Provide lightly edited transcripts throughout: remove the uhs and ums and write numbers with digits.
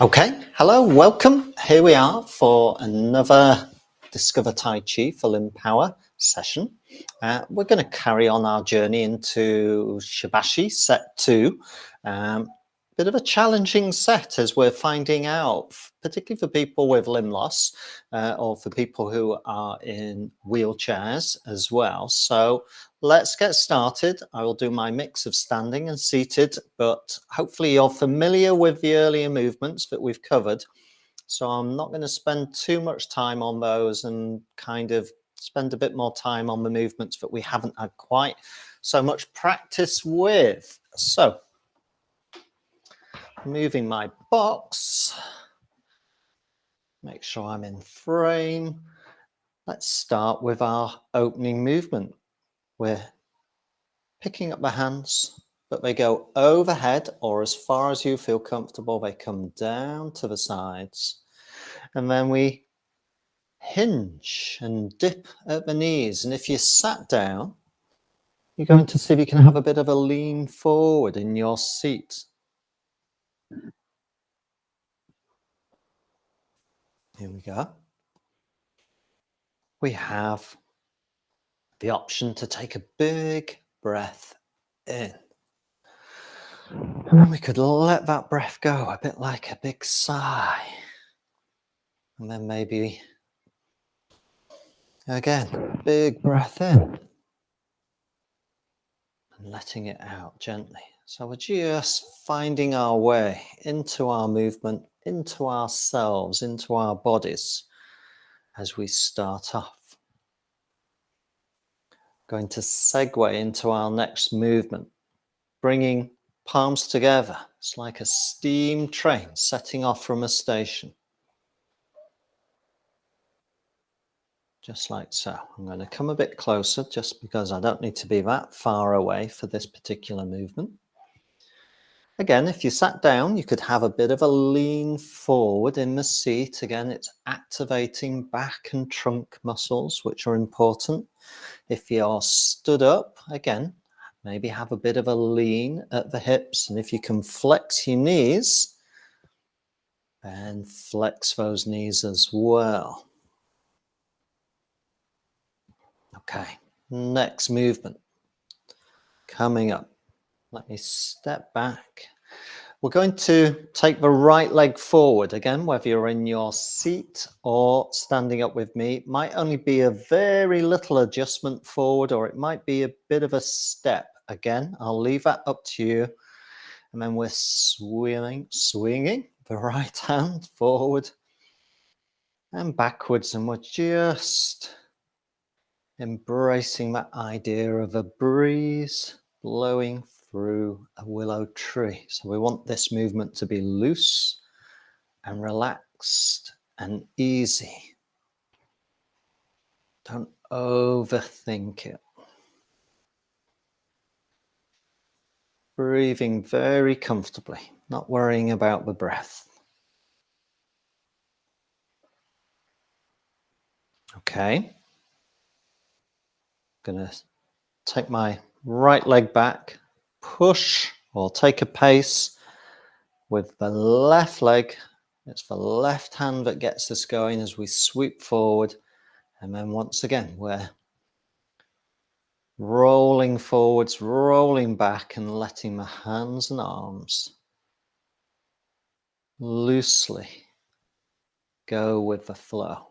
Okay, hello, welcome. Here we are for another Discover Tai Chi for Limb Power session. We're going to carry on our journey into Shibashi set 2. Bit of a challenging set as we're finding out, particularly for people with limb loss or for people who are in wheelchairs as well. So let's get started. I will do my mix of standing and seated, but hopefully you're familiar with the earlier movements that we've covered. So I'm not going to spend too much time on those and kind of spend a bit more time on the movements that we haven't had quite so much practice with. So moving my box, make sure I'm in frame. Let's start with our opening movement. We're picking up the hands, but they go overhead or as far as you feel comfortable. They come down to the sides. And then we hinge and dip at the knees. And if you sat down, you're going to see if you can have a bit of a lean forward in your seat. Here we go. We have the option to take a big breath in. And then we could let that breath go a bit like a big sigh. And then maybe again, big breath in. And letting it out gently. So we're just finding our way into our movement, into ourselves, into our bodies as we start off. Going to segue into our next movement, bringing palms together. It's like a steam train setting off from a station. Just like so. I'm going to come a bit closer just because I don't need to be that far away for this particular movement. Again, if you sat down, you could have a bit of a lean forward in the seat. Again, it's activating back and trunk muscles, which are important. If you're stood up, again, maybe have a bit of a lean at the hips. And if you can flex your knees, then flex those knees as well. Okay, next movement. Coming up. Let me step back. We're going to take the right leg forward again, whether you're in your seat or standing up with me. It might only be a very little adjustment forward, or it might be a bit of a step. Again, I'll leave that up to you. And then we're swinging the right hand forward and backwards. And we're just embracing that idea of a breeze blowing through a willow tree. So we want this movement to be loose and relaxed and easy. Don't overthink it. Breathing very comfortably, not worrying about the breath. Okay. Gonna take my right leg back, push or take a pace with the left leg. It's the left hand that gets us going as we sweep forward. And then once again, we're rolling forwards, rolling back and letting the hands and arms loosely go with the flow.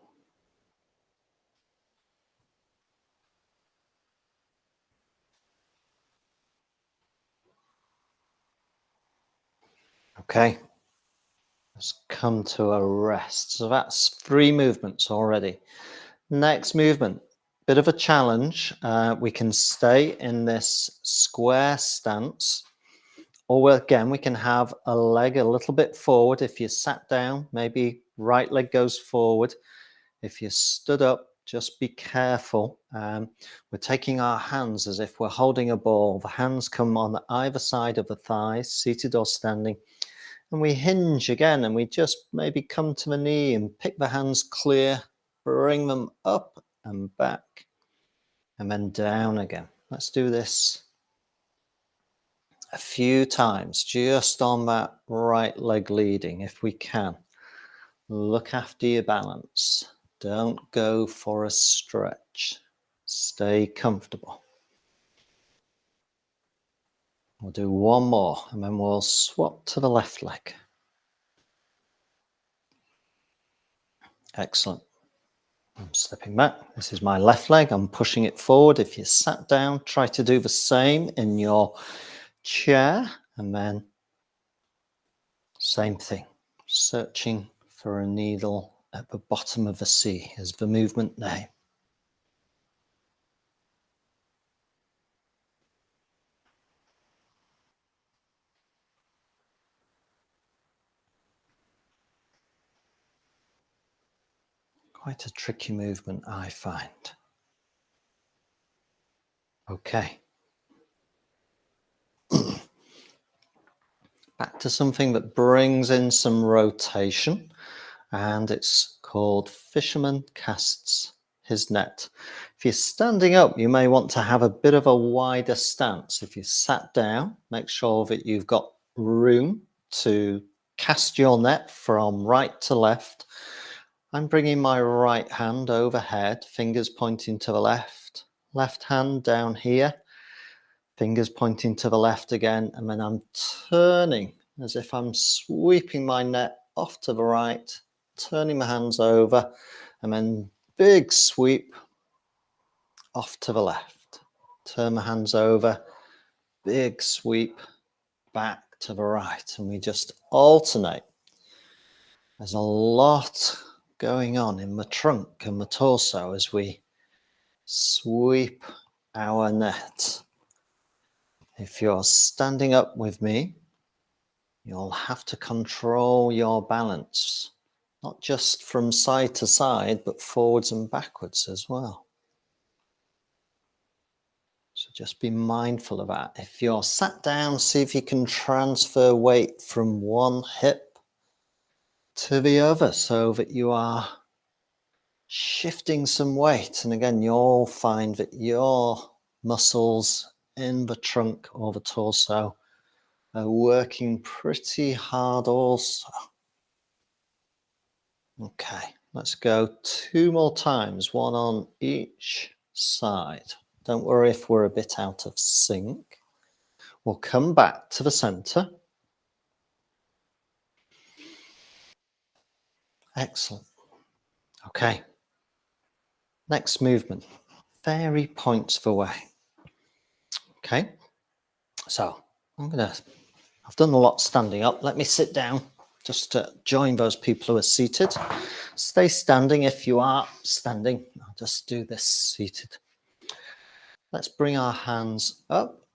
Okay, let's come to a rest. So that's 3 movements already. Next movement, bit of a challenge. We can stay in this square stance, or again, we can have a leg a little bit forward. If you sat down, maybe right leg goes forward. If you stood up, just be careful. We're taking our hands as if we're holding a ball. The hands come on either side of the thighs, seated or standing. And we hinge again, and we just maybe come to the knee and pick the hands clear, bring them up and back, and then down again. Let's do this a few times, just on that right leg leading, if we can. Look after your balance. Don't go for a stretch. Stay comfortable. We'll do one more and then we'll swap to the left leg. Excellent. I'm stepping back. This is my left leg. I'm pushing it forward. If you sat down, try to do the same in your chair, and then same thing. Searching for a needle at the bottom of the sea is the movement name. Quite a tricky movement, I find. Okay. Back to something that brings in some rotation, and it's called fisherman casts his net. If you're standing up, you may want to have a bit of a wider stance. If you sat down, make sure that you've got room to cast your net from right to left. I'm bringing my right hand overhead, fingers pointing to the left, left hand down here, fingers pointing to the left again, and then I'm turning as if I'm sweeping my net off to the right, turning my hands over, and then big sweep off to the left. Turn my hands over, big sweep back to the right, and we just alternate. There's a lot going on in the trunk and the torso as we sweep our net. If you're standing up with me, you'll have to control your balance, not just from side to side, but forwards and backwards as well. So just be mindful of that. If you're sat down, see if you can transfer weight from one hip to the other so that you are shifting some weight. And again, you'll find that your muscles in the trunk or the torso are working pretty hard also. Okay, let's go 2 more times, one on each side. Don't worry if we're a bit out of sync. We'll come back to the center. Excellent. Okay. Next movement. Fairy points the way. Okay. So I've done a lot standing up. Let me sit down just to join those people who are seated. Stay standing if you are standing. I'll just do this seated. Let's bring our hands up.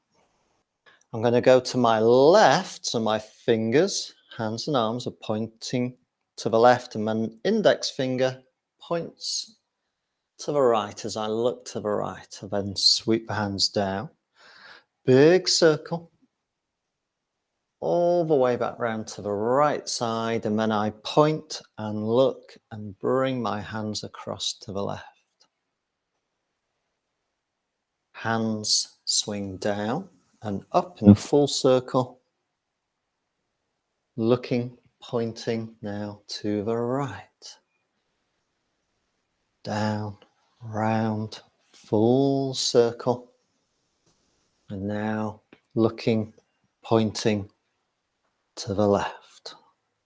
I'm going to go to my left, so my fingers, hands and arms are pointing to the left, and my index finger points to the right as I look to the right. I then sweep the hands down. Big circle. All the way back round to the right side, and then I point and look and bring my hands across to the left. Hands swing down and up in a full circle, looking, pointing now to the right. Down, round, full circle, and now looking, pointing to the left.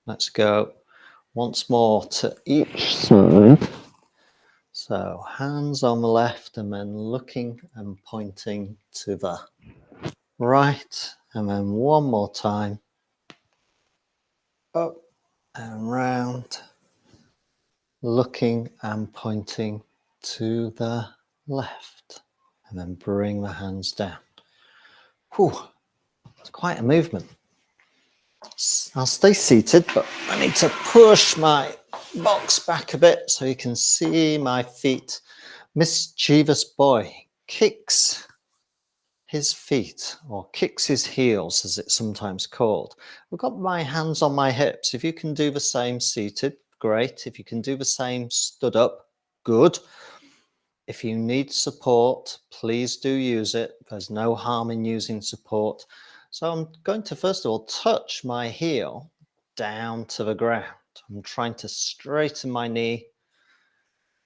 Let's go once more to each side. So hands on the left and then looking and pointing to the right, and then one more time, up and round, looking and pointing to the left, and then bring the hands down. Whew, it's quite a movement. I'll stay seated, but I need to push my box back a bit so you can see my feet. Mischievous boy kicks his feet, or kicks his heels as it's sometimes called. I've got my hands on my hips. If you can do the same seated, great. If you can do the same stood up, good. If you need support, please do use it. There's no harm in using support. So I'm going to first of all touch my heel down to the ground. I'm trying to straighten my knee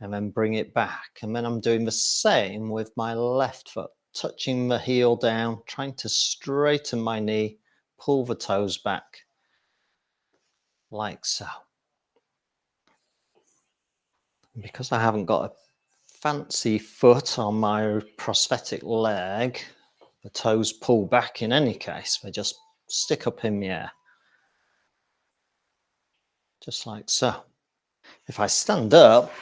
and then bring it back. And then I'm doing the same with my left foot, touching the heel down, trying to straighten my knee, pull the toes back like so. And because I haven't got a fancy foot on my prosthetic leg, the toes pull back in any case. They just stick up in the air, just like so. If I stand up,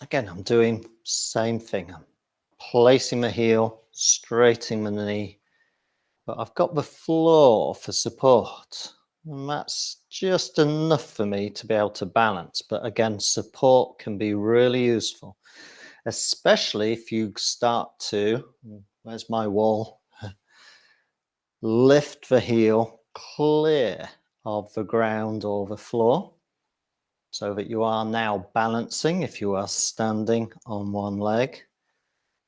again, I'm doing same thing. I'm placing the heel, straightening the knee, but I've got the floor for support. And that's just enough for me to be able to balance. But again, support can be really useful, especially if you start to, where's my wall? Lift the heel clear of the ground or the floor so that you are now balancing if you are standing on one leg.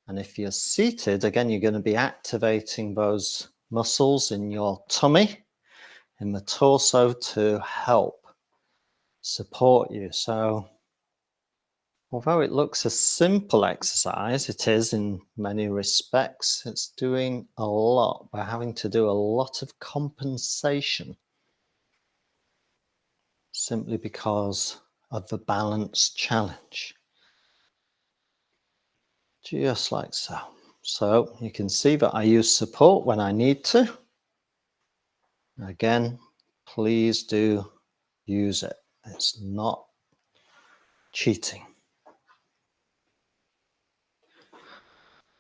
And if you're seated, again, you're going to be activating those muscles in your tummy, in the torso to help support you. So although it looks a simple exercise, it is in many respects. It's doing a lot. We're having to do a lot of compensation simply because of the balance challenge. Just like so. So you can see that I use support when I need to. Again, please do use it. It's not cheating.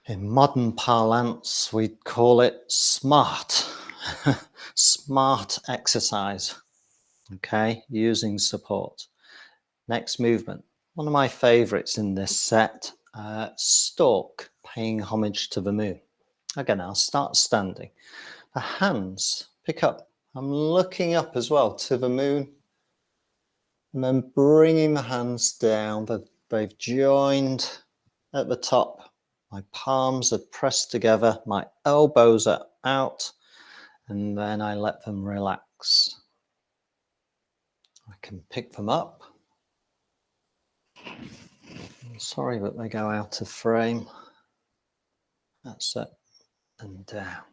In modern parlance, we'd call it smart. Smart exercise. Okay, using support. Next movement. One of my favorites in this set, stalk, paying homage to the moon. Again, I'll start standing. The hands pick up. I'm looking up as well to the moon. And then bringing the hands down. They've joined at the top. My palms are pressed together. My elbows are out. And then I let them relax. I can pick them up. I'm sorry that they go out of frame. That's it. And down.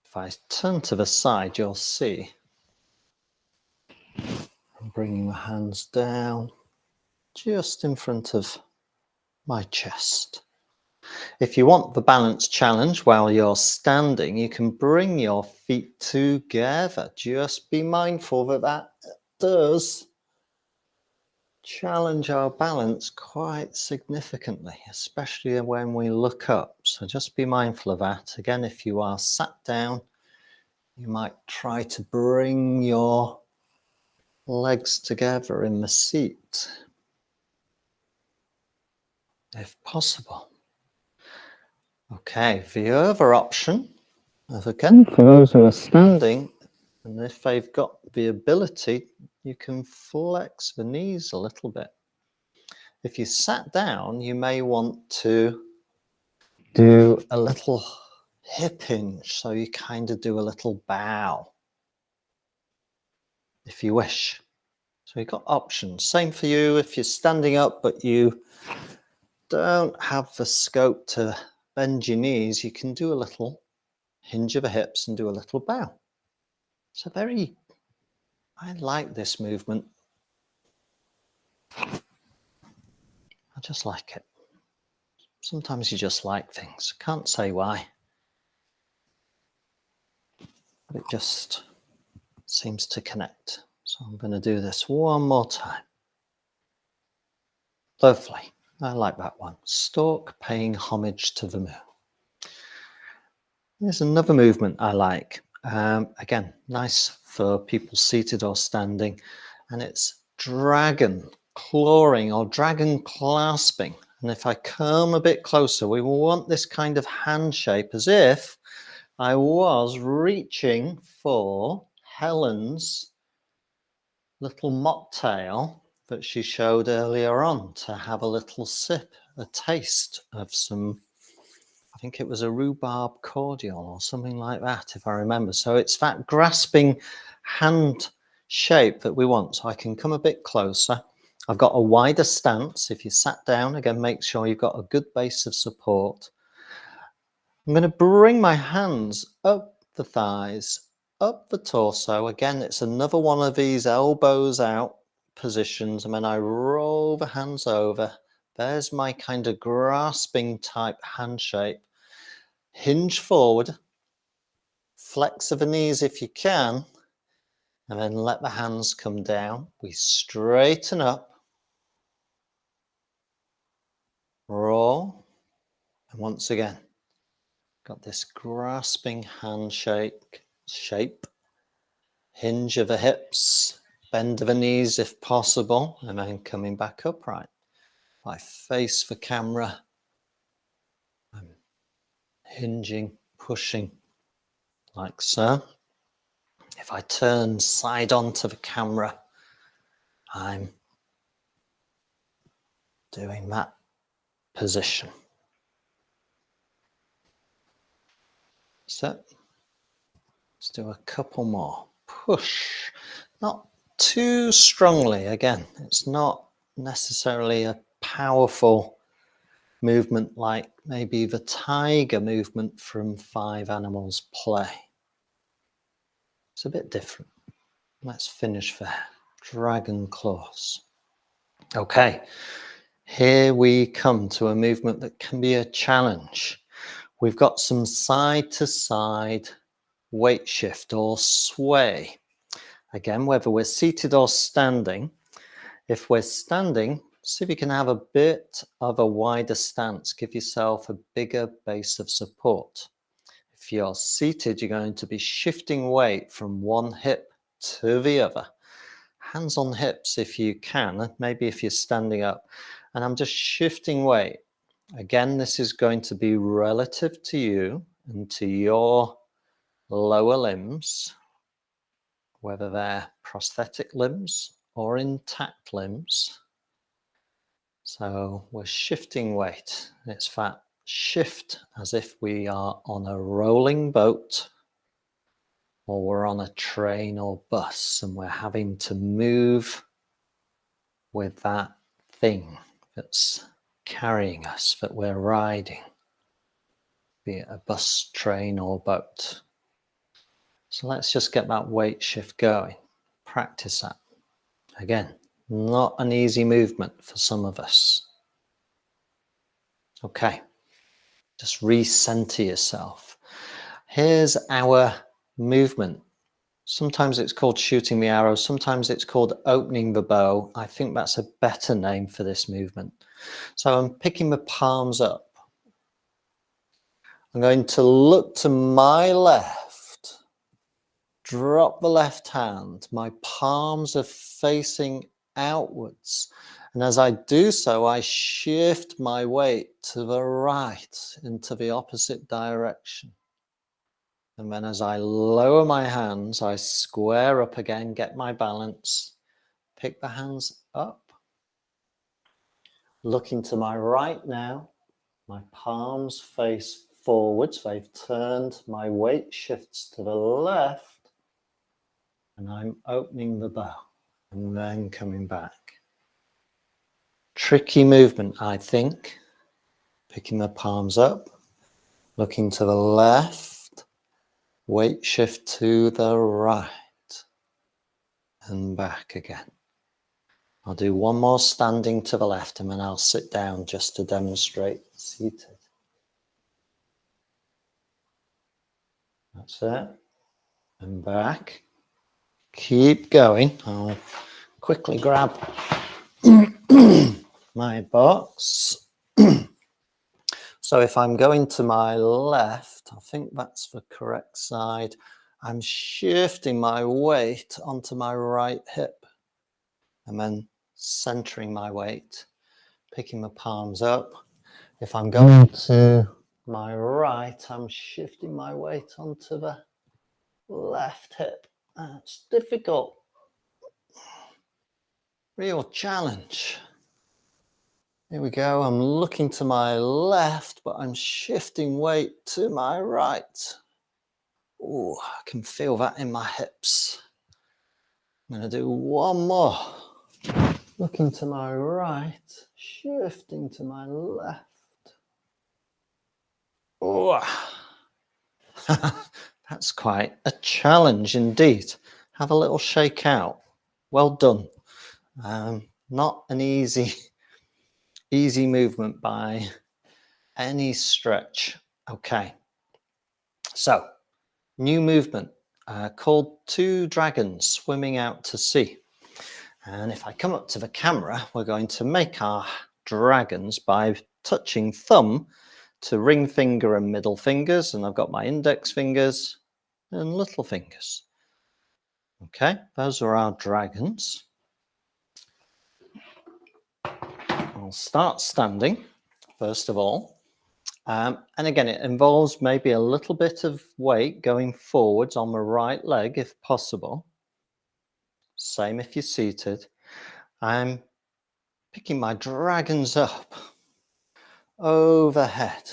If I turn to the side, you'll see I'm bringing the hands down just in front of my chest. If you want the balance challenge while you're standing, you can bring your feet together. Just be mindful that that does challenge our balance quite significantly, especially when we look up. So just be mindful of that. Again, if you are sat down, you might try to bring your legs together in the seat, if possible. Okay, the other option, again, for those who are standing, and if they've got the ability, you can flex the knees a little bit. If you sat down, you may want to do a little hip hinge, so you kind of do a little bow, if you wish. So you've got options. Same for you if you're standing up, but you don't have the scope to bend your knees, you can do a little hinge of the hips and do a little bow. So I like this movement. I just like it. Sometimes you just like things. Can't say why. But it just seems to connect. So I'm going to do this one more time. Lovely. I like that one. Stork paying homage to the moon. There's another movement I like. Again, nice for people seated or standing. And it's dragon clawing or dragon clasping. And if I come a bit closer, we will want this kind of hand shape as if I was reaching for Helen's little mocktail that she showed earlier on to have a little sip, a taste of some I think it was a rhubarb cordial or something like that, if I remember. So it's that grasping hand shape that we want. So I can come a bit closer. I've got a wider stance. If you sat down, again, make sure you've got a good base of support. I'm going to bring my hands up the thighs, up the torso. Again, it's another one of these elbows out positions. And then I roll the hands over. There's my kind of grasping type hand shape. Hinge forward, flex the knees if you can, and then let the hands come down. We straighten up, roll, and once again, got this grasping handshake shape. Hinge of the hips, bend of the knees if possible, and then coming back upright. I face the camera, I'm hinging, pushing, like so. If I turn side on to the camera, I'm doing that position. So let's do a couple more. Push, not too strongly. Again, it's not necessarily a powerful movement like maybe the tiger movement from Five Animals Play. It's a bit different. Let's finish there. Dragon claws. Okay, here we come to a movement that can be a challenge. We've got some side to side weight shift or sway. Again, whether we're seated or standing. If we're standing, see if you can have a bit of a wider stance. Give yourself a bigger base of support. If you're seated, you're going to be shifting weight from one hip to the other. Hands on hips if you can, maybe if you're standing up. And I'm just shifting weight. Again, this is going to be relative to you and to your lower limbs, whether they're prosthetic limbs or intact limbs. So we're shifting weight. It's that shift as if we are on a rolling boat or we're on a train or bus and we're having to move with that thing that's carrying us, that we're riding, be it a bus, train or boat. So let's just get that weight shift going. Practice that. Again, not an easy movement for some of us. Okay, just recenter yourself. Here's our movement. Sometimes it's called shooting the arrow. Sometimes it's called opening the bow. I think that's a better name for this movement. So I'm picking the palms up. I'm going to look to my left. Drop the left hand. My palms are facing outwards. And as I do so, I shift my weight to the right into the opposite direction. And then as I lower my hands, I square up again, get my balance, pick the hands up. Looking to my right now, my palms face forwards, they've turned, my weight shifts to the left, and I'm opening the bow and then coming back. Tricky movement, I think. Picking the palms up, looking to the left, weight shift to the right, and back again. I'll do one more standing to the left and then I'll sit down just to demonstrate seated. That's it. And back. Keep going. I'll quickly grab my box. So if I'm going to my left, I think that's the correct side. I'm shifting my weight onto my right hip and then centering my weight, picking the palms up. If I'm going to my right, I'm shifting my weight onto the left hip. That's difficult. Real challenge. Here we go. I'm looking to my left, but I'm shifting weight to my right. Oh, I can feel that in my hips. I'm going to do one more. Looking to my right, shifting to my left. Oh, that's quite a challenge indeed. Have a little shake out. Well done. Not an easy movement by any stretch. Okay, so new movement called Two Dragons Swimming Out to Sea. And if I come up to the camera, we're going to make our dragons by touching thumb to ring finger and middle fingers. And I've got my index fingers and little fingers. Okay, those are our dragons. I'll start standing, first of all. And again, it involves maybe a little bit of weight going forwards on the right leg if possible. Same if you're seated. I'm picking my dragons up overhead.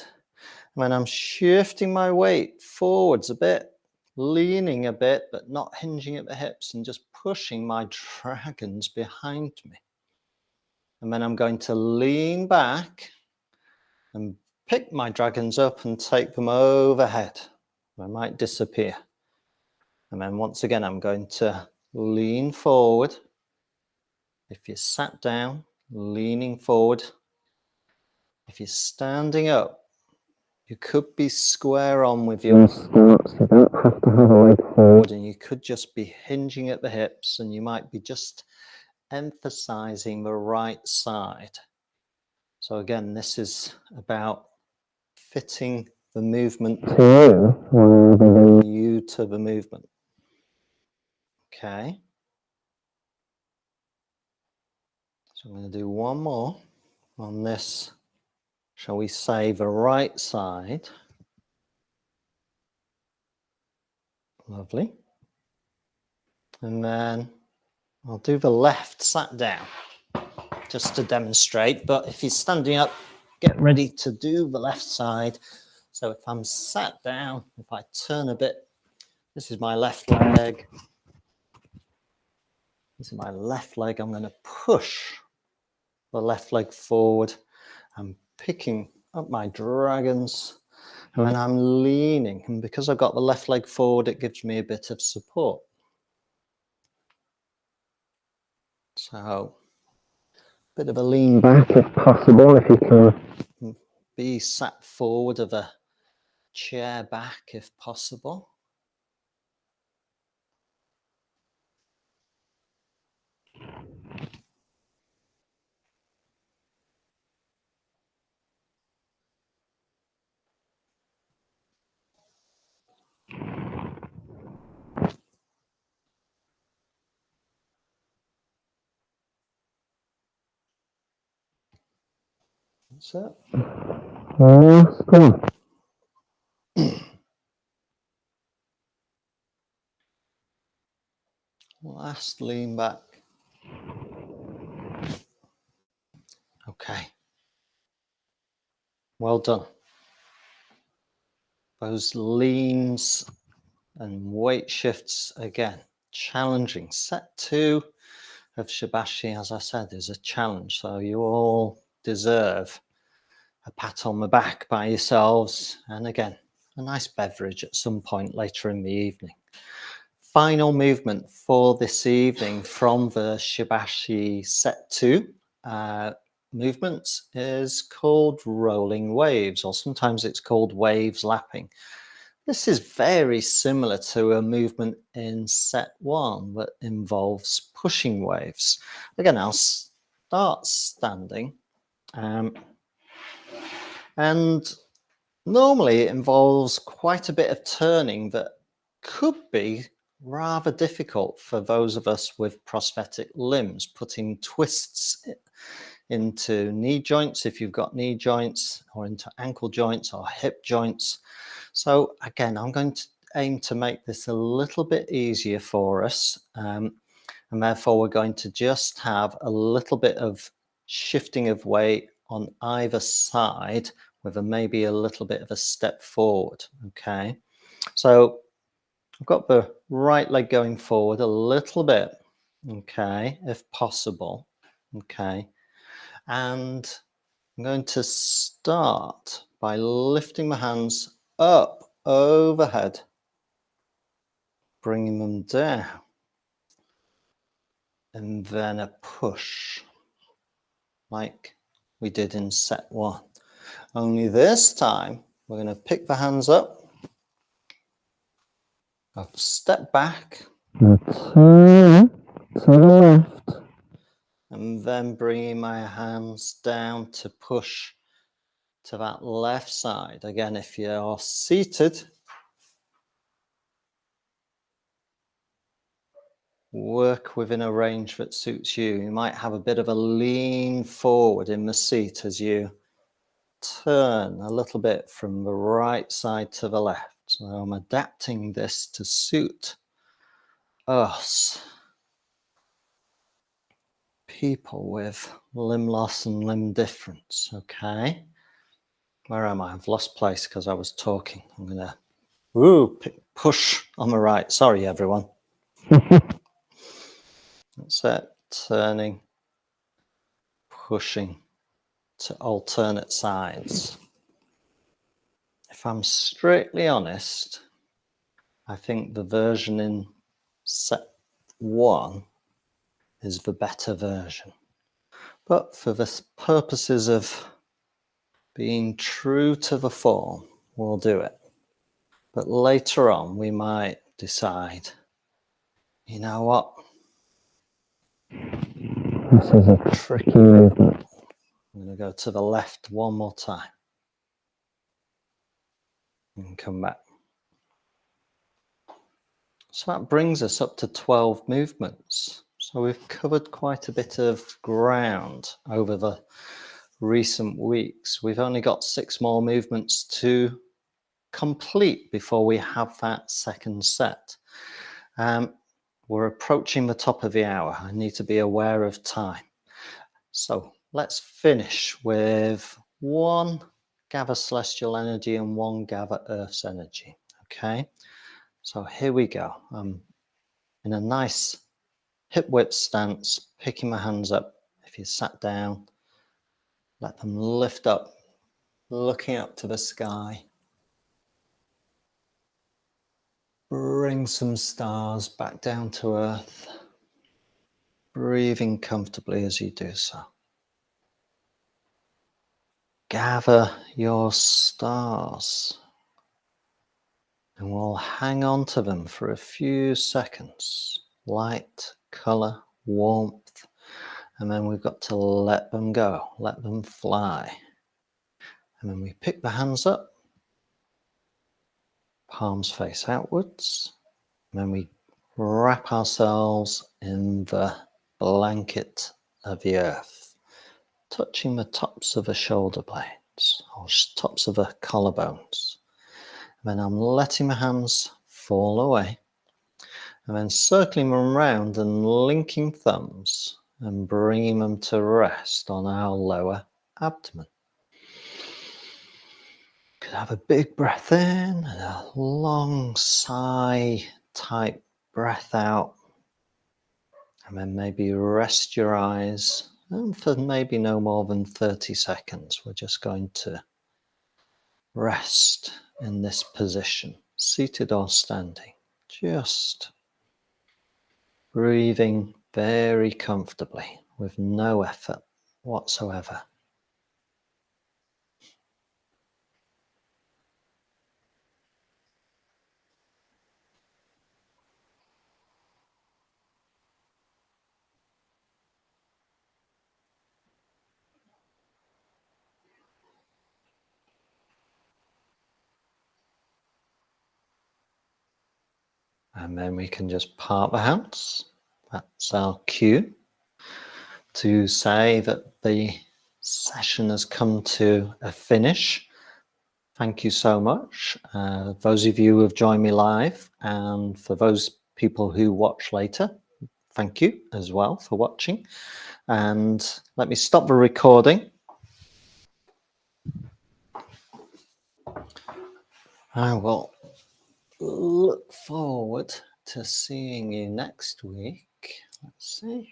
When I'm shifting my weight forwards a bit, leaning a bit, but not hinging at the hips, and just pushing my dragons behind me. And then I'm going to lean back and pick my dragons up and take them overhead. They might disappear. And then once again, I'm going to lean forward. If you're sat down, leaning forward. If you're standing up, you could be square on with your stance. You don't have to have a leg forward, and you could just be hinging at the hips, and you might be just emphasizing the right side. So again, this is about fitting the movement to you rather than you to the movement. Okay. So I'm going to do one more on this, shall we say, the right side. Lovely. And then I'll do the left sat down just to demonstrate. But if you're standing up, get ready to do the left side. So if I'm sat down, if I turn a bit, this is my left leg. This is my left leg. I'm going to push the left leg forward. I'm picking up my dragons. And then I'm leaning. And because I've got the left leg forward, it gives me a bit of support. So, a bit of a lean back if possible, if you can be sat forward of a chair back if possible. That's it. Last one. Last lean back. Okay. Well done. Those leans and weight shifts again, challenging. Set 2 of Shibashi, as I said, is a challenge. So you all deserve a pat on the back by yourselves. And again, a nice beverage at some point later in the evening. Final movement for this evening from the Shibashi set 2 movements is called rolling waves, or sometimes it's called waves lapping. This is very similar to a movement in set 1 that involves pushing waves. Again, I'll start standing, and normally it involves quite a bit of turning that could be rather difficult for those of us with prosthetic limbs, putting twists into knee joints if you've got knee joints, or into ankle joints or hip joints. So again, I'm going to aim to make this a little bit easier for us, and therefore we're going to just have a little bit of shifting of weight on either side with maybe a little bit of a step forward. Okay, so I've got the right leg going forward a little bit, okay, if possible, okay, and I'm going to start by lifting my hands up overhead, bringing them down, and then a push like we did in set one. Only this time we're going to pick the hands up, I'll step back, turn to the left, and then bringing my hands down to push to that left side. Again, if you're seated, work within a range that suits you. You might have a bit of a lean forward in the seat as you turn a little bit from the right side to the left. So I'm adapting this to suit us, people with limb loss and limb difference. Okay, where am I? I've lost place because I was talking. I'm gonna push on the right. Sorry, everyone. That's it. Turning, pushing to alternate sides. If I'm strictly honest, I think the version in set one is the better version. But for the purposes of being true to the form, we'll do it. But later on, we might decide, you know what? This is a tricky movement. I'm going to go to the left one more time and come back. So that brings us up to 12 movements. So we've covered quite a bit of ground over the recent weeks. We've only got 6 more movements to complete before we have that second set. We're approaching the top of the hour. I need to be aware of time. So let's finish with 1 gather celestial energy and 1 gather earth's energy. Okay, so here we go. I'm in a nice hip width stance, picking my hands up. If you sat down, let them lift up, looking up to the sky. Bring some stars back down to earth, breathing comfortably as you do so. Gather your stars, and we'll hang on to them for a few seconds. Light, color, warmth, and then we've got to let them go, let them fly. And then we pick the hands up, palms face outwards, and then we wrap ourselves in the blanket of the earth, touching the tops of the shoulder blades or tops of the collarbones. And then I'm letting my hands fall away, and then circling them around and linking thumbs and bringing them to rest on our lower abdomen. Could have a big breath in and a long sigh type breath out, and then maybe rest your eyes, and for maybe no more than 30 seconds we're just going to rest in this position, seated or standing, just breathing very comfortably with no effort whatsoever. And then we can just part the hands. That's our cue to say that the session has come to a finish. Thank you so much. Those of you who have joined me live, and for those people who watch later, thank you as well for watching. And let me stop the recording. I will look forward to seeing you next week. Let's see.